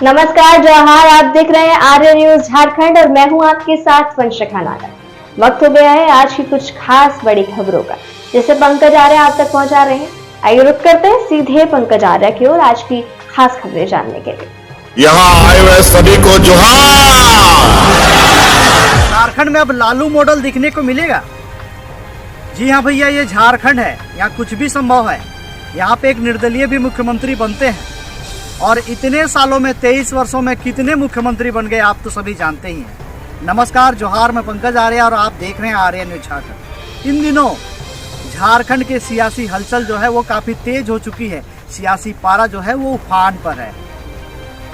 नमस्कार जौहार, आप देख रहे हैं आर्य न्यूज झारखंड और मैं हूं आपके साथ वंशिका नागर। वक्त हो गया है आज की कुछ खास बड़ी खबरों का, जिसे पंकज आर्य आप तक पहुंचा रहे हैं। आइए रुक करते हैं सीधे पंकज आर्य की ओर आज की खास खबरें जानने के लिए। यहाँ आए हुए सभी को जोहार। झारखंड में अब लालू मॉडल दिखने को मिलेगा। जी हाँ भैया, ये झारखंड है, यहाँ कुछ भी संभव है। यहाँ पे एक निर्दलीय भी मुख्यमंत्री बनते हैं और इतने सालों में 23 वर्षों में कितने मुख्यमंत्री बन गए आप तो सभी जानते ही हैं। नमस्कार जोहार, मैं पंकज आर्य और आप देख रहे हैं आर्य न्यूज झारखंड। इन दिनों झारखंड के सियासी हलचल जो है वो काफी तेज हो चुकी है। सियासी पारा जो है वो उफान पर है।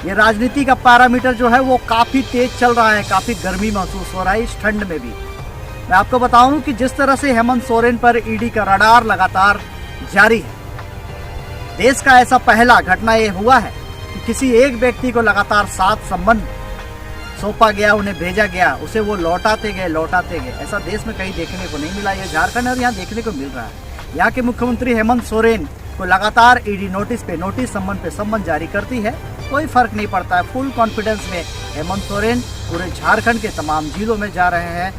ये राजनीति का पैरामीटर जो है वो काफी तेज चल रहा है, काफी गर्मी महसूस हो रहा है इस ठंड में भी। मैं आपको बताऊं कि जिस तरह से हेमंत सोरेन पर ईडी का रडार लगातार जारी है, देश का ऐसा पहला घटना ये हुआ है कि किसी एक व्यक्ति को लगातार 7 सम्मन सौंपा गया, उन्हें भेजा गया, उसे वो लौटाते गए। ऐसा देश में कहीं देखने को नहीं मिला। ये झारखंड और यहाँ देखने को मिल रहा है। यहाँ के मुख्यमंत्री हेमंत सोरेन को लगातार ईडी नोटिस सम्मन पे सम्मन जारी करती है, कोई फर्क नहीं पड़ता है। फुल कॉन्फिडेंस में हेमंत सोरेन पूरे झारखंड के तमाम जिलों में जा रहे हैं।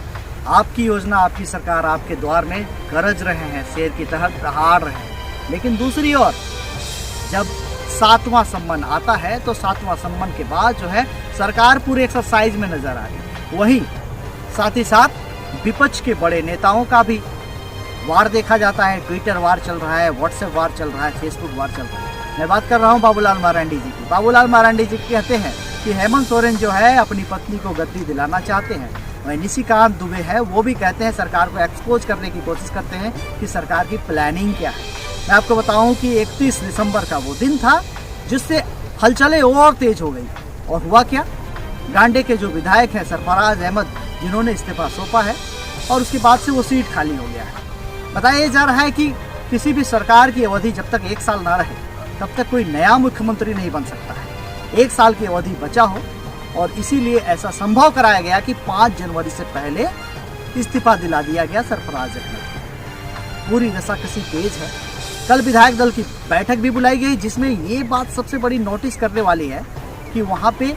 आपकी योजना, आपकी सरकार आपके द्वार में गरज रहे हैं, शेर की तरह दहाड़ रहे हैं। लेकिन दूसरी ओर जब 7वां सम्मन आता है तो 7वां सम्मन के बाद जो है सरकार पूरे एक्सरसाइज में नजर आ रही है। वहीं साथ ही साथ विपक्ष के बड़े नेताओं का भी वार देखा जाता है। ट्विटर वार चल रहा है, व्हाट्सएप वार चल रहा है, फेसबुक वार चल रहा है। मैं बात कर रहा हूँ बाबूलाल मरांडी जी की। बाबूलाल मरांडी जी कहते हैं कि हेमंत सोरेन जो है अपनी पत्नी को गद्दी दिलाना चाहते हैं। वहीं निशिकांत दुबे है, वो भी कहते हैं, सरकार को एक्सपोज करने की कोशिश करते हैं कि सरकार की प्लानिंग क्या है। मैं आपको बताऊं कि 31 दिसंबर का वो दिन था जिससे हलचलें और तेज हो गई। और हुआ क्या, गांडे के जो विधायक हैं सरफराज अहमद, जिन्होंने इस्तीफा सौंपा है और उसके बाद से वो सीट खाली हो गया है। बताया जा रहा है कि किसी भी सरकार की अवधि जब तक 1 साल ना रहे तब तक कोई नया मुख्यमंत्री नहीं बन सकता है। 1 साल की अवधि बचा हो और इसीलिए ऐसा संभव कराया गया कि 5 जनवरी से पहले इस्तीफा दिला दिया गया सरफराज अहमद। पूरी रसाकसी तेज है। कल विधायक दल की बैठक भी बुलाई गई, जिसमें ये बात सबसे बड़ी नोटिस करने वाली है कि वहाँ पे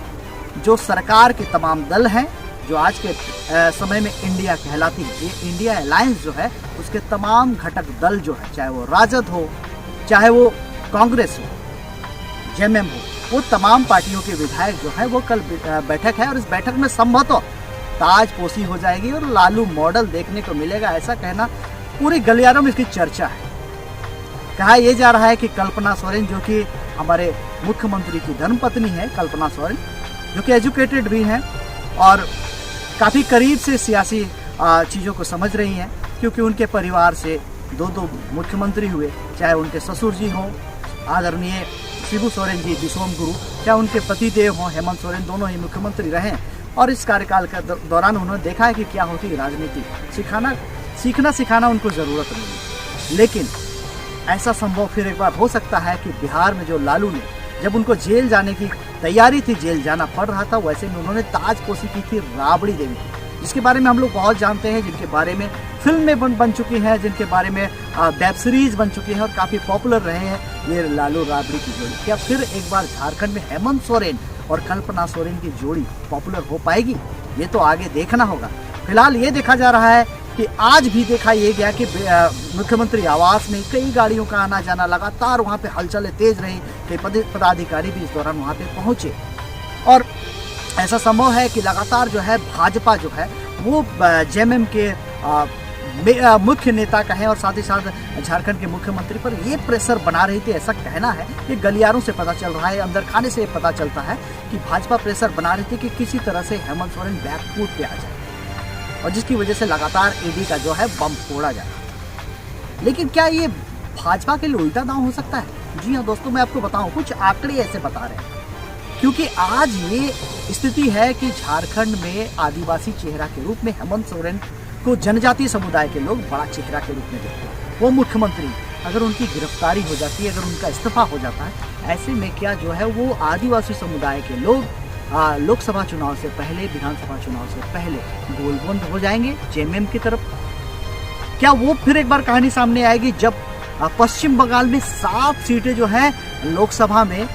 जो सरकार के तमाम दल हैं, जो आज के समय में इंडिया कहलाती है, ये इंडिया अलायंस जो है, उसके तमाम घटक दल जो है, चाहे वो राजद हो, चाहे वो कांग्रेस हो, जेएमएम हो, वो तमाम पार्टियों के विधायक जो है वो कल बैठक है और इस बैठक में संभवतः ताजपोशी हो जाएगी और लालू मॉडल देखने को मिलेगा। ऐसा कहना पूरे गलियारों में इसकी चर्चा है। कहा यह जा रहा है कि कल्पना सोरेन, जो कि हमारे मुख्यमंत्री की धर्मपत्नी है, कल्पना सोरेन, जो कि एजुकेटेड भी हैं और काफ़ी करीब से सियासी चीज़ों को समझ रही हैं, क्योंकि उनके परिवार से 2 मुख्यमंत्री हुए, चाहे उनके ससुर जी हों आदरणीय शिबू सोरेन जी दिसोम गुरु, चाहे उनके पतिदेव हों हेमंत सोरेन, दोनों ही मुख्यमंत्री रहे और इस कार्यकाल के दौरान उन्होंने देखा है कि क्या होती है राजनीति। सीखना सिखाना उनको ज़रूरत नहीं है। लेकिन ऐसा संभव फिर एक बार हो सकता है कि बिहार में जो लालू ने, जब उनको जेल जाने की तैयारी थी, जेल जाना पड़ रहा था, वैसे में उन्होंने ताजपोशी की थी राबड़ी देवी, जिसके बारे में हम लोग बहुत जानते हैं, जिनके बारे में फिल्में बन चुकी हैं, जिनके बारे में वेब सीरीज बन चुकी हैं और काफ़ी पॉपुलर रहे हैं ये लालू राबड़ी की जोड़ी। क्या फिर एक बार झारखंड में हेमंत सोरेन और कल्पना सोरेन की जोड़ी पॉपुलर हो पाएगी? ये तो आगे देखना होगा। फिलहाल ये देखा जा रहा है कि आज भी देखा ये गया कि मुख्यमंत्री आवास में कई गाड़ियों का आना जाना, लगातार वहाँ पे हलचलें तेज रही। कई पदाधिकारी भी इस दौरान वहाँ पे पहुँचे और ऐसा संभव है कि लगातार जो है भाजपा जो है वो जेएमएम के मुख्य नेता कहें और साथ ही साथ झारखंड के मुख्यमंत्री पर ये प्रेशर बना रही थी। ऐसा कहना है कि गलियारों से पता चल रहा है, अंदर खाने से पता चलता है कि भाजपा प्रेशर बना रही थी कि किसी तरह से हेमंत सोरेन बैकफुट पे आ जाए और जिसकी वजह से लगातार ईडी का जो है बम फोड़ा जाए। लेकिन क्या ये भाजपा के लिए उल्टा दांव हो सकता है? जी हाँ दोस्तों, मैं आपको बताऊं, कुछ आंकड़े ऐसे बता रहे हैं, क्योंकि आज ये स्थिति है कि झारखंड में आदिवासी चेहरा के रूप में हेमंत सोरेन को जनजातीय समुदाय के लोग बड़ा चेहरा के रूप में देखते हैं। वो मुख्यमंत्री, अगर उनकी गिरफ्तारी हो जाती है, अगर उनका इस्तीफा हो जाता है, ऐसे में क्या जो है वो आदिवासी समुदाय के लोग लोकसभा चुनाव से पहले, विधानसभा चुनाव से पहले गोलबंद हो जाएंगे जेएमएम की तरफ। क्या वो फिर एक बार कहानी सामने आएगी जब पश्चिम बंगाल में 7 सीटें जो है लोकसभा में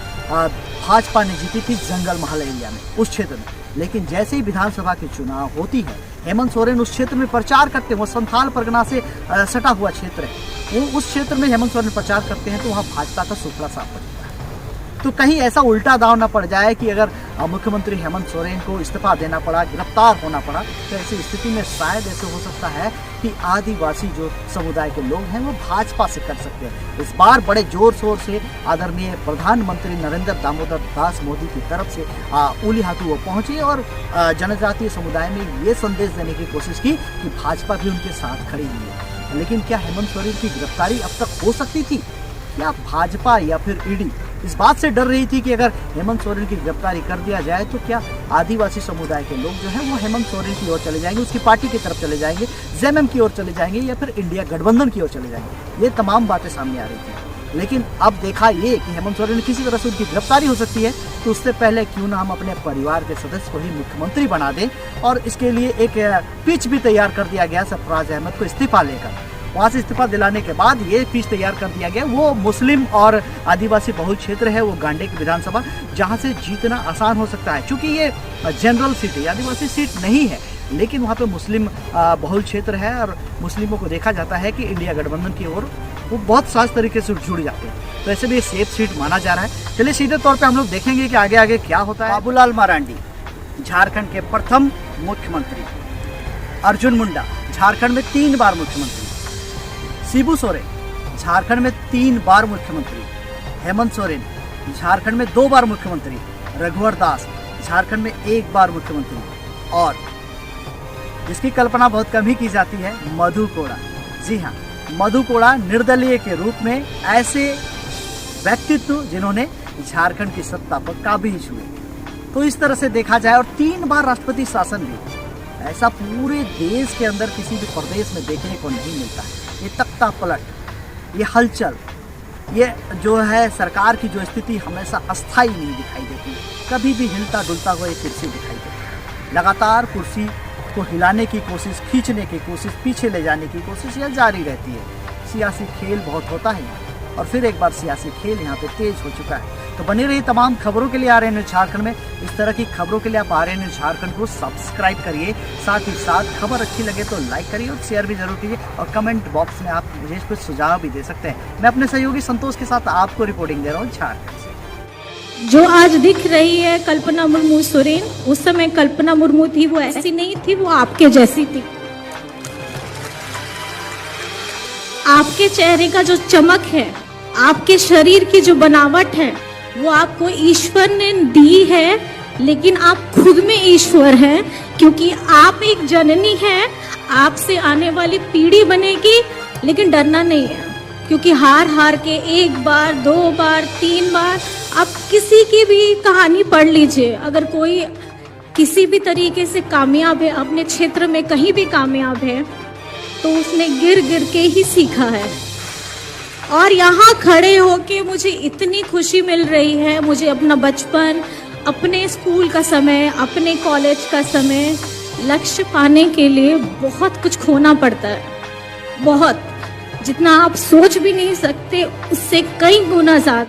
भाजपा ने जीती थी जंगल महल एरिया में, उस क्षेत्र में। लेकिन जैसे ही विधानसभा के चुनाव होती है, हेमंत सोरेन उस क्षेत्र में प्रचार करते हैं। वो संथाल परगना से सटा हुआ क्षेत्र है, वो उस क्षेत्र में हेमंत सोरेन प्रचार करते हैं तो वहाँ भाजपा का सुपड़ा साफ पड़ता है। तो कहीं ऐसा उल्टा दाव न पड़ जाए कि अगर मुख्यमंत्री हेमंत सोरेन को इस्तीफा देना पड़ा, गिरफ्तार होना पड़ा, तो ऐसी स्थिति में शायद ऐसे हो सकता है कि आदिवासी जो समुदाय के लोग हैं वो भाजपा से कर सकते हैं। इस बार बड़े जोर शोर से आदरणीय प्रधानमंत्री नरेंद्र दामोदर दास मोदी की तरफ से उली हाथों वो पहुंचे और जनजातीय समुदाय में ये संदेश देने की कोशिश की कि भाजपा भी उनके साथ खड़ी हुई है। लेकिन क्या हेमंत सोरेन की गिरफ्तारी अब तक हो सकती थी? क्या भाजपा या फिर ईडी इस बात से डर रही थी कि अगर हेमंत सोरेन की गिरफ्तारी कर दिया जाए तो क्या आदिवासी समुदाय के लोग जो है वो हेमंत सोरेन की ओर चले जाएंगे, उसकी पार्टी की तरफ चले जाएंगे, जेएमएम की ओर चले जाएंगे या फिर इंडिया गठबंधन की ओर चले जाएंगे? ये तमाम बातें सामने आ रही थी। लेकिन अब देखा ये कि हेमंत सोरेन किसी तरह से उनकी गिरफ्तारी हो सकती है, तो उससे पहले क्यों ना हम अपने परिवार के सदस्य को ही मुख्यमंत्री बना दें। और इसके लिए एक पिच भी तैयार कर दिया गया सरफराज अहमद को इस्तीफा लेकर। वहाँ से इस्तीफा दिलाने के बाद ये पिच तैयार कर दिया गया। वो मुस्लिम और आदिवासी बहुल क्षेत्र है, वो गांडे की विधानसभा, जहाँ से जीतना आसान हो सकता है। चूँकि ये जनरल सीट है, आदिवासी सीट नहीं है, लेकिन वहाँ पे मुस्लिम बहुल क्षेत्र है और मुस्लिमों को देखा जाता है कि इंडिया गठबंधन की ओर वो बहुत सहज तरीके से जुड़ जाते हैं। तो ऐसे भी सेफ सीट माना जा रहा है। चलिए सीधे तौर पे हम लोग देखेंगे कि आगे आगे क्या होता है। बाबूलाल मरांडी झारखंड के प्रथम मुख्यमंत्री, अर्जुन मुंडा झारखंड में 3 बार मुख्यमंत्री, शिबू सोरेन झारखंड में 3 बार मुख्यमंत्री, हेमंत सोरेन झारखंड में 2 बार मुख्यमंत्री, रघुवर दास झारखंड में 1 बार मुख्यमंत्री, और जिसकी कल्पना बहुत कम ही की जाती है, मधु कोड़ा। जी हाँ, मधु कोड़ा निर्दलीय के रूप में ऐसे व्यक्तित्व जिन्होंने झारखंड की सत्ता पर काबिज हुए। तो इस तरह से देखा जाए, और 3 बार राष्ट्रपति शासन भी, ऐसा पूरे देश के अंदर किसी भी प्रदेश में देखने को नहीं मिलता। ये तख्ता पलट, ये हलचल, ये जो है सरकार की जो स्थिति हमेशा अस्थायी नहीं दिखाई देती, कभी भी हिलता डुलता हुआ एक कुर्सी दिखाई देती। लगातार कुर्सी को हिलाने की कोशिश, खींचने की कोशिश, पीछे ले जाने की कोशिश यह जारी रहती है। सियासी खेल बहुत होता है यहाँ, और फिर एक बार सियासी खेल यहाँ पे तेज हो चुका है। तो बने रही तमाम खबरों के लिए आ रहे हैं झारखंड में। इस तरह की खबरों के लिए आप आ रहे हैं झारखंड को सब्सक्राइब करिए, साथ ही साथ खबर अच्छी लगे तो लाइक करिए और शेयर भी जरूर कीजिए, और कमेंट बॉक्स में आप मुझे कुछ सुझाव भी दे सकते हैं। मैं अपने सहयोगी संतोष के साथ आपको रिपोर्टिंग दे रहा हूँ झारखंड से। जो आज दिख रही है कल्पना मुर्मू सोरेन, उस समय कल्पना मुर्मू थी, वो ऐसी नहीं थी, वो आपके जैसी थी। आपके चेहरे का जो चमक है, आपके शरीर की जो बनावट है, वो आपको ईश्वर ने दी है, लेकिन आप खुद में ईश्वर हैं, क्योंकि आप एक जननी हैं। आपसे आने वाली पीढ़ी बनेगी, लेकिन डरना नहीं है, क्योंकि हार हार के 1 बार 2 बार 3 बार आप किसी की भी कहानी पढ़ लीजिए। अगर कोई किसी भी तरीके से कामयाब है, अपने क्षेत्र में कहीं भी कामयाब है, तो उसने गिर गिर के ही सीखा है। और यहाँ खड़े होके मुझे इतनी खुशी मिल रही है। मुझे अपना बचपन, अपने स्कूल का समय, अपने कॉलेज का समय, लक्ष्य पाने के लिए बहुत कुछ खोना पड़ता है, बहुत, जितना आप सोच भी नहीं सकते, उससे कई गुना ज्यादा।